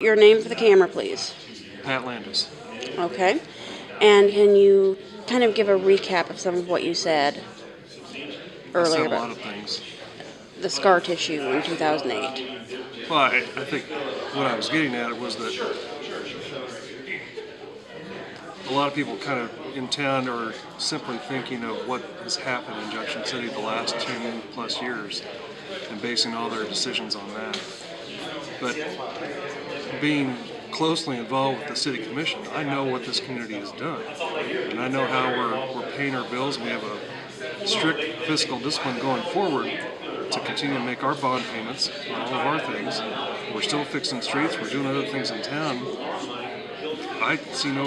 Your name for the camera, please. Pat Landis. Okay. And can you kind of give a recap of some of what you said I earlier said a lot about of things. the scar tissue in 2008? Well, I think what I was getting at was that a lot of people kind of in town are simply thinking of what has happened in Junction City the last 10 plus years and basing all their decisions on that. But being closely involved with the City Commission, I know what this community has done. And I know how we're paying our bills. We have a strict fiscal discipline going forward to continue to make our bond payments on all of our things. We're still fixing streets. We're doing other things in town. I see no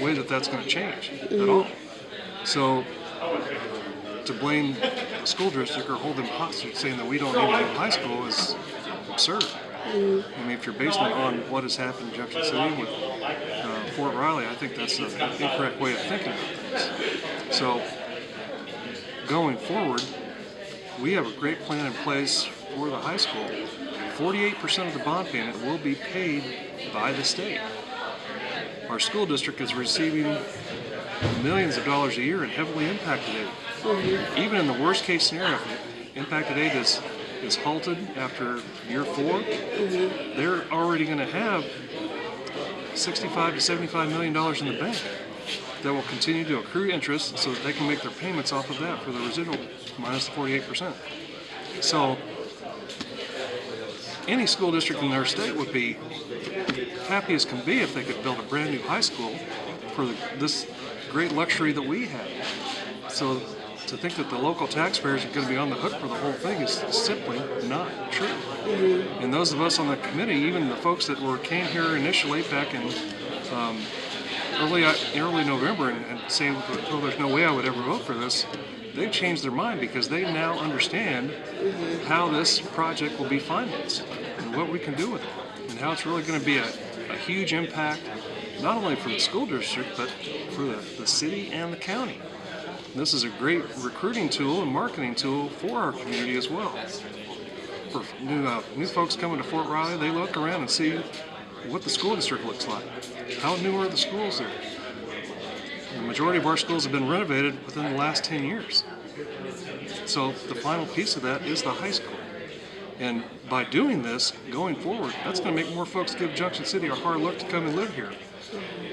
way that that's going to change at all. So to blame the school district or hold them hostage saying that we don't need a new high school is absurd. I mean, if you're basing it on what has happened in Junction City with Fort Riley, I think that's an incorrect way of thinking about things. So going forward, we have a great plan in place for the high school. 48% of the bond payment will be paid by the state. Our school district is receiving millions of dollars a year in heavily impacted aid. Even in the worst case scenario, if impacted aid is halted after year 4, they're already going to have $65 to $75 million in the bank that will continue to accrue interest so that they can make their payments off of that for the residual minus the 48%. So any school district in our state would be happy as can be if they could build a brand new high school for this great luxury that we have. So to think that the local taxpayers are going to be on the hook for the whole thing is simply not true. And those of us on the committee, even the folks that came here initially back in early November and saying, well, there's no way I would ever vote for this, they've changed their mind because they now understand how this project will be financed and what we can do with it and how it's really going to be a huge impact not only for the school district but for the city and the county. This is a great recruiting tool and marketing tool for our community as well. For new folks coming to Fort Riley, they look around and see what the school district looks like. How new are the schools there? The majority of our schools have been renovated within the last 10 years. So the final piece of that is the high school. And by doing this, going forward, that's going to make more folks give Junction City a hard look to come and live here.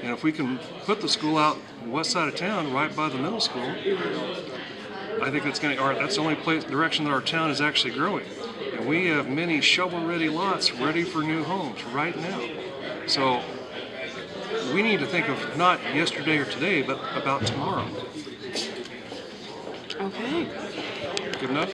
And if we can put the school out on the west side of town, right by the middle school, I think that's the only direction that our town is actually growing. And we have many shovel-ready lots ready for new homes right now. So we need to think of not yesterday or today, but about tomorrow. Okay. Good enough?